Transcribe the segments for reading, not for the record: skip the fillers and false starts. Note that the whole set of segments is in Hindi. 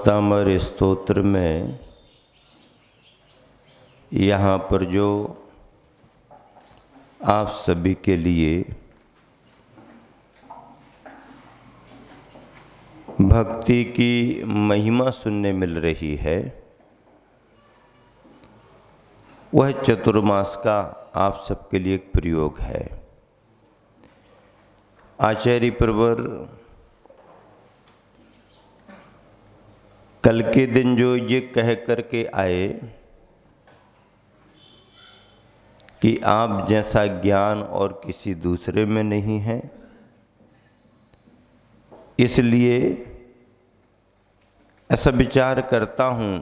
अमृतांबर स्तोत्र में यहाँ पर जो आप सभी के लिए भक्ति की महिमा सुनने मिल रही है, वह चतुर्मास का आप सबके लिए एक प्रयोग है। आचार्य प्रवर कल के दिन जो ये कह करके आए कि आप जैसा ज्ञान और किसी दूसरे में नहीं है, इसलिए ऐसा विचार करता हूँ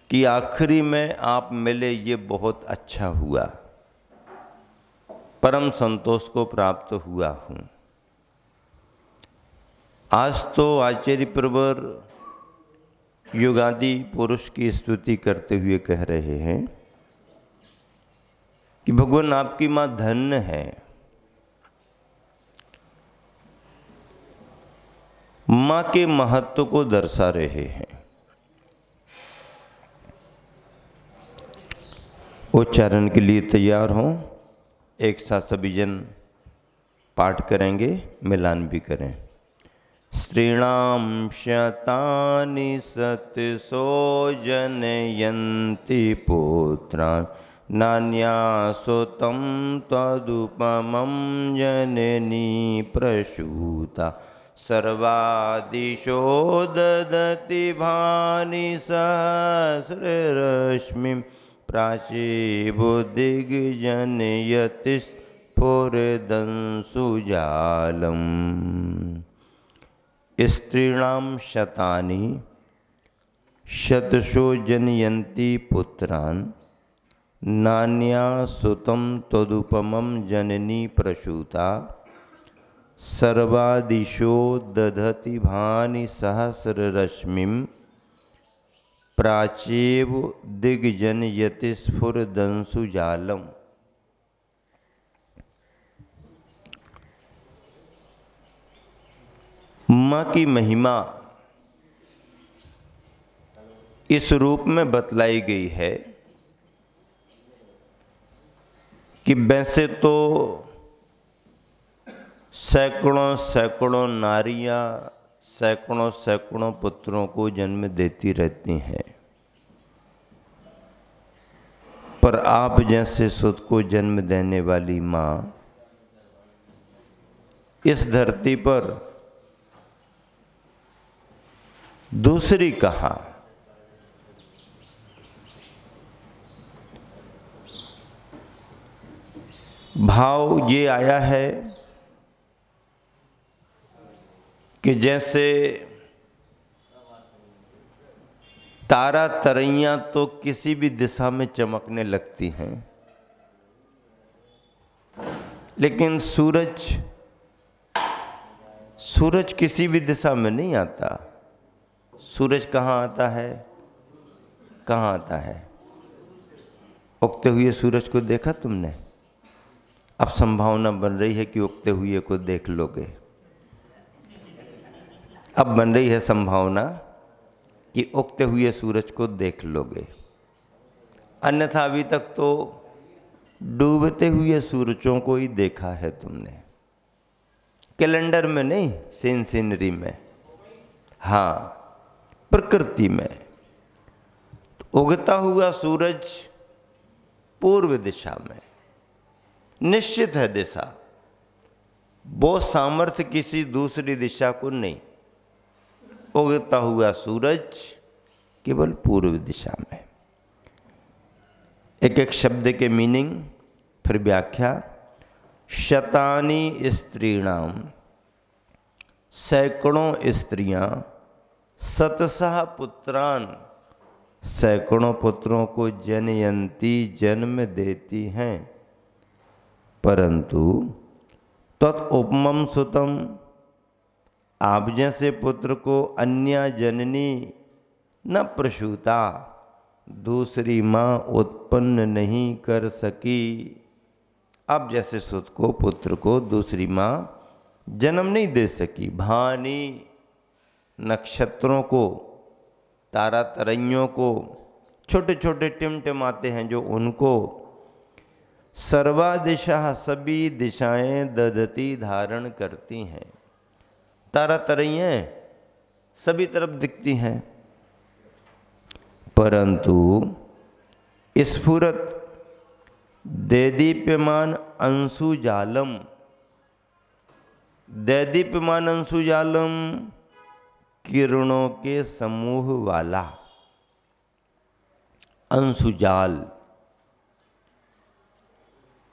कि आखिरी में आप मिले, ये बहुत अच्छा हुआ, परम संतोष को प्राप्त हुआ हूँ। आज तो आचार्य प्रवर युगादि पुरुष की स्तुति करते हुए कह रहे हैं कि भगवान आपकी माँ धन्य है, माँ के महत्व को दर्शा रहे हैं। उच्चारण के लिए तैयार हों, एक साथ सभी जन पाठ करेंगे, मिलान भी करें। स्त्रीणां शतानि सतसो जनयन्ति पुत्रान् नान्यासुतं तदुपमं जननी प्रसूता सर्वादिशो ददति भानि सहस्ररश्मिं प्राचीबुद्धिर्जनयति स्फुरदंशुजालम्। स्त्रीणां शतानि शतशो जनयन्ति पुत्रान् नान्यासुतं तदुपमं जननी प्रसूता सर्वादिशो दधति भानि सहस्ररश्मिं प्राचेव दिग्जनयति स्फुरदंशुजालम्। माँ की महिमा इस रूप में बतलाई गई है कि वैसे तो सैकड़ों सैकड़ों नारियां सैकड़ों सैकड़ों पुत्रों को जन्म देती रहती हैं, पर आप जैसे सुत को जन्म देने वाली माँ इस धरती पर दूसरी कहाँ। भाव ये आया है कि जैसे तारा तरैयां तो किसी भी दिशा में चमकने लगती हैं, लेकिन सूरज किसी भी दिशा में नहीं आता। सूरज कहाँ आता है? कहाँ आता है? उगते हुए सूरज को देखा तुमने? अब संभावना बन रही है कि उगते हुए को देख लोगे। अब बन रही है संभावना कि उगते हुए सूरज को देख लोगे, अन्यथा अभी तक तो डूबते हुए सूरजों को ही देखा है तुमने, कैलेंडर में नहीं, सीनरी में, हाँ प्रकृति में। तो उगता हुआ सूरज पूर्व दिशा में निश्चित है दिशा, वो सामर्थ्य किसी दूसरी दिशा को नहीं। उगता हुआ सूरज केवल पूर्व दिशा में। एक एक शब्द के मीनिंग फिर व्याख्या। शतानि स्त्रीणां, सैकड़ों स्त्रियां, शतशः पुत्रान्, सैकड़ों पुत्रों को जनयंती जन्म देती हैं, परंतु तत्उपमं सुतम, आप जैसे पुत्र को अन्य जननी न प्रसूता, दूसरी माँ उत्पन्न नहीं कर सकी। आप जैसे सुत को पुत्र को दूसरी माँ जन्म नहीं दे सकी। भानी नक्षत्रों को, तारा तरैयों को, छोटे छोटे टिमटिमाते हैं जो, उनको सर्वा दिशा, सभी दिशाएं दधती धारण करती हैं। तारा तरैयां सभी तरफ दिखती हैं, परंतु स्फुरत दैदीप्यमान अंशुजालम, दैदीप्यमान अंशुजालम किरणों के समूह वाला अंशुजाल,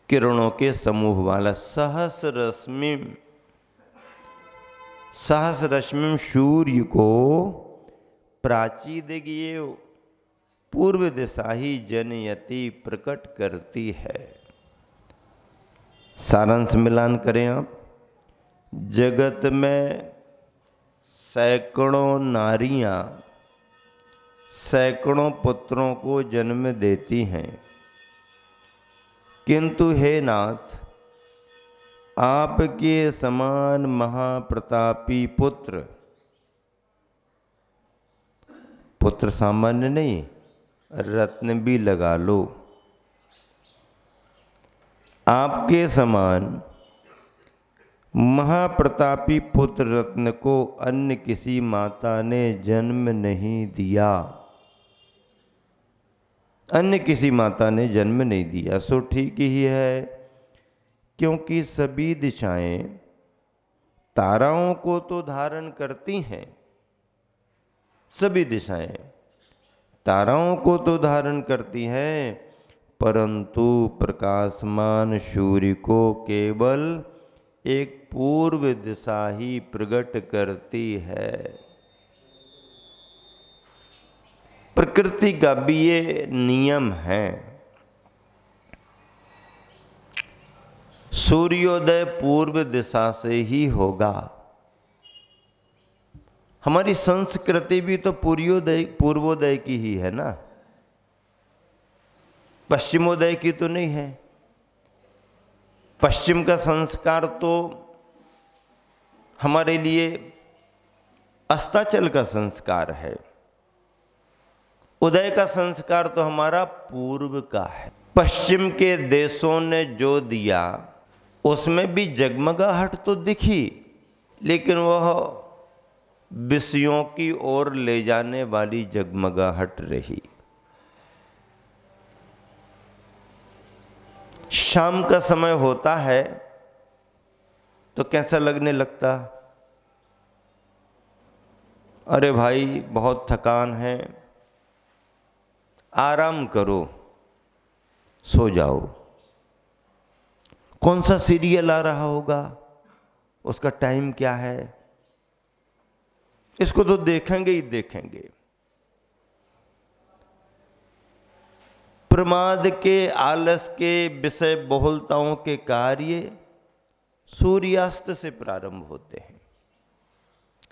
किरणों के समूह वाला। सहस्र रश्मिम सूर्य को प्राचीदिज्ञ पूर्व दिशा ही जनयति प्रकट करती है। सारांश मिलान करें आप। जगत में सैकड़ों नारियां सैकड़ों पुत्रों को जन्म देती हैं, किंतु हे नाथ, आपके समान महाप्रतापी पुत्र, पुत्र सामान्य नहीं, रत्न भी लगा लो, आपके समान महाप्रतापी पुत्र रत्न को अन्य किसी माता ने जन्म नहीं दिया, अन्य किसी माता ने जन्म नहीं दिया। सो ठीक ही है, क्योंकि सभी दिशाएं ताराओं को तो धारण करती हैं, सभी दिशाएं ताराओं को तो धारण करती हैं, परंतु प्रकाशमान सूर्य को केवल एक पूर्व दिशा ही प्रकट करती है। प्रकृति का भी ये नियम है। सूर्योदय पूर्व दिशा से ही होगा। हमारी संस्कृति भी तो पूर्वोदय की ही है ना, पश्चिमोदय की तो नहीं है। पश्चिम का संस्कार तो हमारे लिए अस्ताचल का संस्कार है, उदय का संस्कार तो हमारा पूर्व का है। पश्चिम के देशों ने जो दिया उसमें भी जगमगाहट तो दिखी, लेकिन वह विषयों की ओर ले जाने वाली जगमगाहट रही। शाम का समय होता है तो कैसा लगने लगता, अरे भाई बहुत थकान है, आराम करो, सो जाओ। कौन सा सीरियल आ रहा होगा, उसका टाइम क्या है, इसको तो देखेंगे ही देखेंगे। प्रमाद के, आलस के, विषय बहुलताओं के कार्य सूर्यास्त से प्रारंभ होते हैं,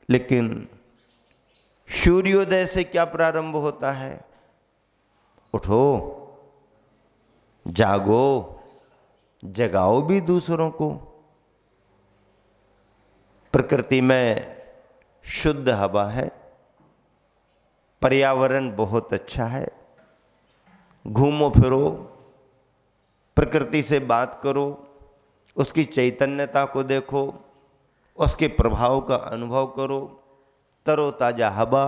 लेकिन सूर्योदय से क्या प्रारंभ होता है? उठो, जागो, जगाओ भी दूसरों को। प्रकृति में शुद्ध हवा है, पर्यावरण बहुत अच्छा है, घूमो फिरो, प्रकृति से बात करो, उसकी चैतन्यता को देखो, उसके प्रभाव का अनुभव करो। तरोताजा हवा,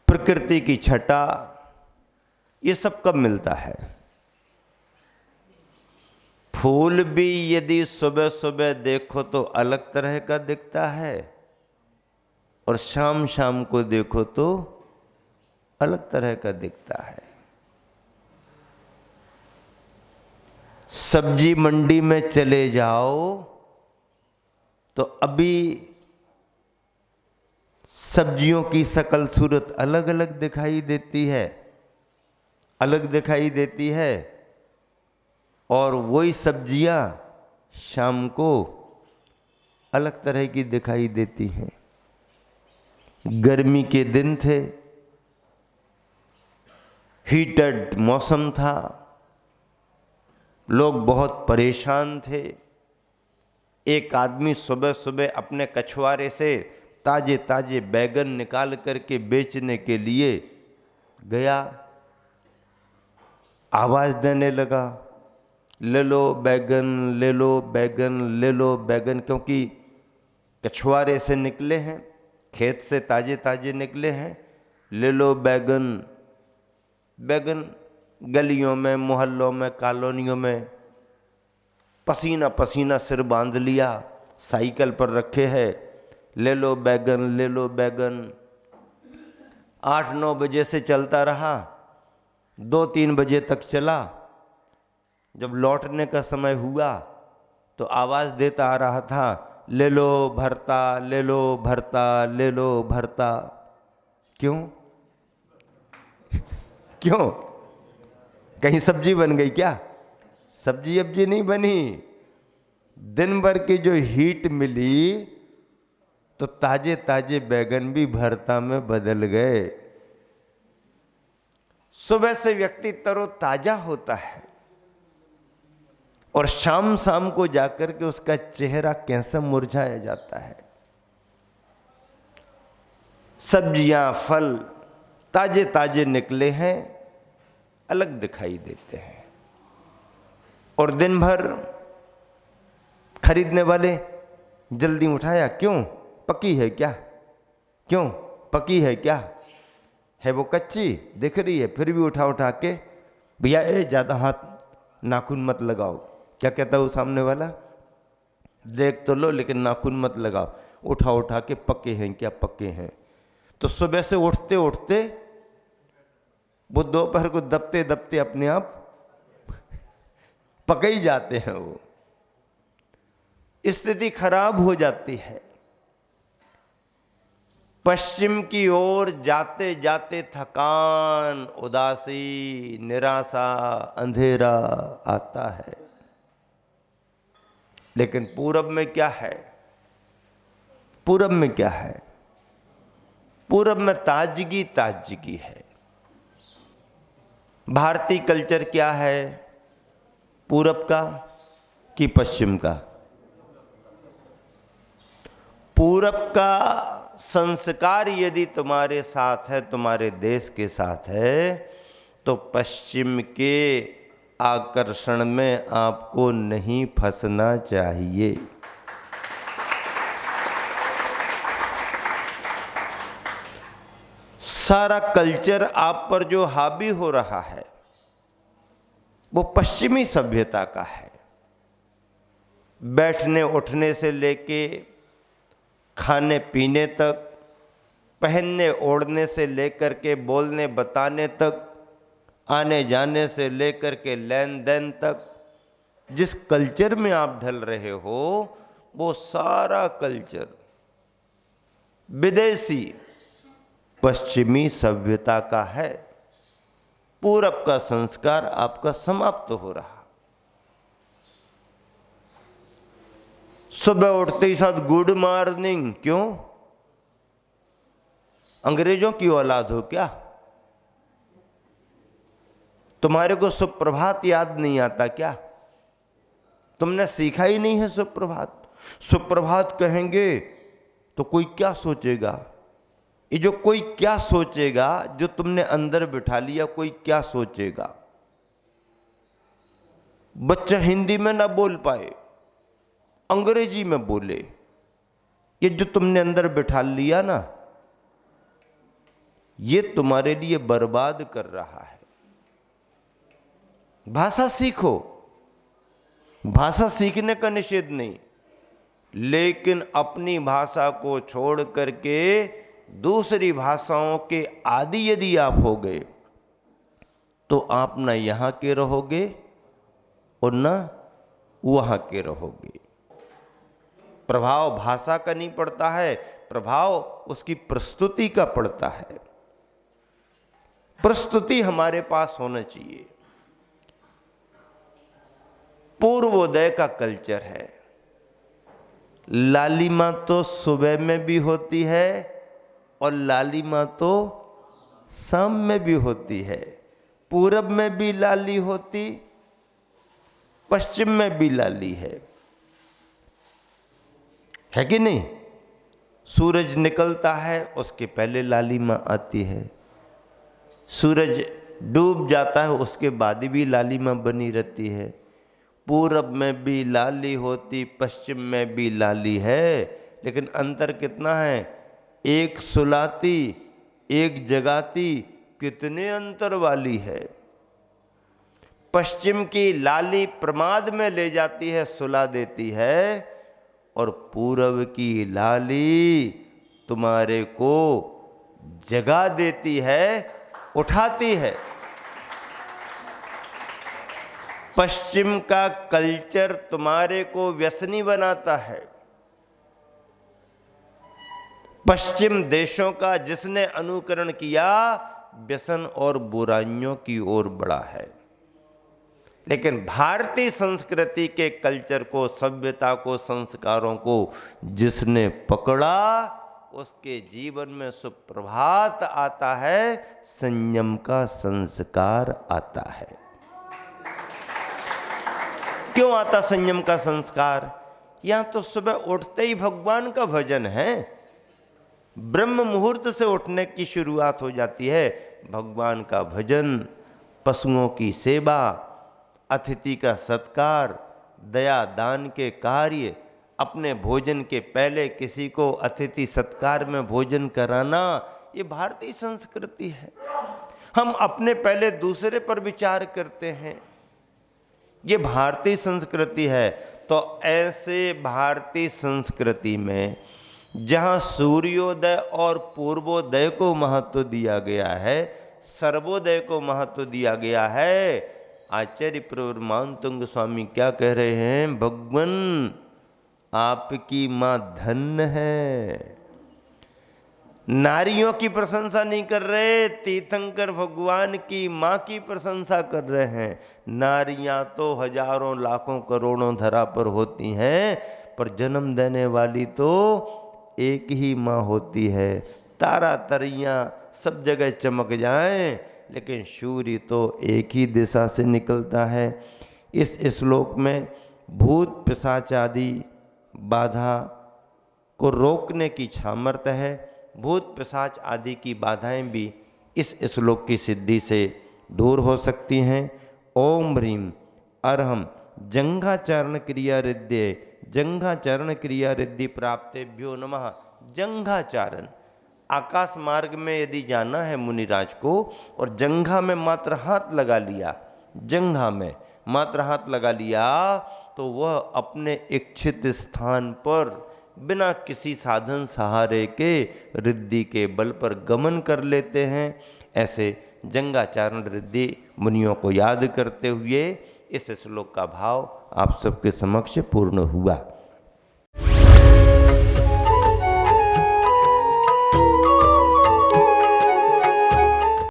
प्रकृति की छटा, ये सब कब मिलता है? फूल भी यदि सुबह सुबह देखो तो अलग तरह का दिखता है, और शाम शाम को देखो तो अलग तरह का दिखता है। सब्जी मंडी में चले जाओ तो अभी सब्जियों की शकल सूरत अलग अलग दिखाई देती है, अलग दिखाई देती है, और वही सब्जियां शाम को अलग तरह की दिखाई देती हैं। गर्मी के दिन थे, हीटेड मौसम था, लोग बहुत परेशान थे, एक आदमी सुबह सुबह अपने कछुआरे से ताजे ताजे बैगन निकाल करके बेचने के लिए गया, आवाज देने लगा, ले लो बैगन, ले लो बैगन, ले लो बैगन, क्योंकि कछुआरे से निकले हैं, खेत से ताजे ताजे निकले हैं, ले लो बैगन। बैगन गलियों में, मोहल्लों में, कॉलोनियों में पसीना पसीना सिर बांध लिया, साइकिल पर रखे हैं, ले लो बैगन, ले लो बैगन। 8-9 बजे से चलता रहा, 2-3 बजे तक चला। जब लौटने का समय हुआ तो आवाज़ देता आ रहा था, ले लो भरता, ले लो भरता, ले लो भरता। क्यों? क्यों? कहीं सब्जी बन गई क्या? सब्जी अब्जी नहीं बनी। दिन भर की जो हीट मिली तो ताजे ताजे बैगन भी भरता में बदल गए। सुबह से व्यक्ति तरोताजा होता है और शाम शाम को जाकर के उसका चेहरा कैसे मुरझाया जाता है। सब्जियां, फल ताजे ताजे निकले हैं, अलग दिखाई देते हैं। और दिन भर खरीदने वाले जल्दी उठाया, क्यों? पकी है क्या? क्यों? पकी है क्या? है वो कच्ची दिख रही है, फिर भी उठा उठा के, भैया ज़्यादा हाथ नाखून मत लगाओ। क्या कहता है वो सामने वाला? देख तो लो लेकिन नाखून मत लगाओ। उठा उठा के, पके हैं क्या? पके हैं। तो सुबह से उठते उठते वो दोपहर को दबते दबते अपने आप पके ही जाते हैं। वो स्थिति खराब हो जाती है। पश्चिम की ओर जाते जाते थकान, उदासी, निराशा, अंधेरा आता है। लेकिन पूरब में क्या है? पूरब में क्या है? पूरब में ताजगी ताजगी है। भारतीय कल्चर क्या है? पूरब का कि पश्चिम का? पूरब का संस्कार यदि तुम्हारे साथ है, तुम्हारे देश के साथ है, तो पश्चिम के आकर्षण में आपको नहीं फंसना चाहिए। सारा कल्चर आप पर जो हावी हो रहा है वो पश्चिमी सभ्यता का है। बैठने उठने से लेके खाने पीने तक, पहनने ओढ़ने से लेकर के बोलने बताने तक, आने जाने से लेकर के लेन देन तक, जिस कल्चर में आप ढल रहे हो वो सारा कल्चर विदेशी पश्चिमी सभ्यता का है। पूरब का संस्कार आपका समाप्त हो रहा। सुबह उठते ही साथ गुड मॉर्निंग, क्यों? अंग्रेजों की औलाद हो क्या? तुम्हारे को सुप्रभात याद नहीं आता क्या? तुमने सीखा ही नहीं है सुप्रभात। सुप्रभात कहेंगे तो कोई क्या सोचेगा? ये जो कोई क्या सोचेगा, जो तुमने अंदर बिठा लिया, कोई क्या सोचेगा? बच्चा हिंदी में ना बोल पाए, अंग्रेजी में बोले, ये जो तुमने अंदर बिठा लिया ना, ये तुम्हारे लिए बर्बाद कर रहा है। भाषा सीखो, भाषा सीखने का निषेध नहीं, लेकिन अपनी भाषा को छोड़ करके दूसरी भाषाओं के आदि यदि आप हो गए तो आप ना यहां के रहोगे और ना वहां के रहोगे। प्रभाव भाषा का नहीं पड़ता है, प्रभाव उसकी प्रस्तुति का पड़ता है। प्रस्तुति हमारे पास होना चाहिए। पूर्वोदय का कल्चर है। लालिमा तो सुबह में भी होती है और लालिमा तो शाम में भी होती है। पूरब में भी लाली होती, पश्चिम में भी लाली है। है कि नहीं? सूरज निकलता है उसके पहले लालिमा आती है, सूरज डूब जाता है उसके बाद भी लालिमा बनी रहती है। पूरब में भी लाली होती, पश्चिम में भी लाली है, लेकिन अंतर कितना है? एक सुलाती एक जगाती, कितने अंतर वाली है। पश्चिम की लाली प्रमाद में ले जाती है, सुला देती है, और पूरब की लाली तुम्हारे को जगा देती है, उठाती है। पश्चिम का कल्चर तुम्हारे को व्यसनी बनाता है। पश्चिम देशों का जिसने अनुकरण किया, व्यसन और बुराइयों की ओर बढ़ा है। लेकिन भारतीय संस्कृति के कल्चर को, सभ्यता को, संस्कारों को जिसने पकड़ा, उसके जीवन में सुप्रभात आता है, संयम का संस्कार आता है। क्यों आता संयम का संस्कार? यहां तो सुबह उठते ही भगवान का भजन है, ब्रह्म मुहूर्त से उठने की शुरुआत हो जाती है। भगवान का भजन, पशुओं की सेवा, अतिथि का सत्कार, दया दान के कार्य, अपने भोजन के पहले किसी को अतिथि सत्कार में भोजन कराना, ये भारतीय संस्कृति है। हम अपने पहले दूसरे पर विचार करते हैं, ये भारतीय संस्कृति है। तो ऐसे भारतीय संस्कृति में जहाँ सूर्योदय और पूर्वोदय को महत्व दिया गया है, सर्वोदय को महत्व दिया गया है, आचार्य प्रवरमानतुंग स्वामी क्या कह रहे हैं? भगवान आपकी माँ धन्य है। नारियों की प्रशंसा नहीं कर रहे, तीर्थंकर भगवान की माँ की प्रशंसा कर रहे हैं। नारियां तो हजारों लाखों करोड़ों धरा पर होती हैं, पर जन्म देने वाली तो एक ही माँ होती है। तारा तरियां सब जगह चमक जाएं, लेकिन सूर्य तो एक ही दिशा से निकलता है। इस श्लोक में भूत पिशाच आदि बाधा को रोकने की सामर्थ्य है। भूत पिशाच आदि की बाधाएं भी इस श्लोक की सिद्धि से दूर हो सकती हैं। ओम ह्रीम अरहम जंघाचरण क्रिया रिद्धे, जंघाचरण क्रिया रिद्धि प्राप्तेभ्यो नमः। जंघाचारण, आकाश मार्ग में यदि जाना है मुनिराज को, और जंघा में मात्र हाथ लगा लिया, जंघा में मात्र हाथ लगा लिया, तो वह अपने इच्छित स्थान पर बिना किसी साधन सहारे के रिद्धि के बल पर गमन कर लेते हैं। ऐसे जंघाचारण रिद्धि मुनियों को याद करते हुए इस श्लोक का भाव आप सबके समक्ष पूर्ण हुआ।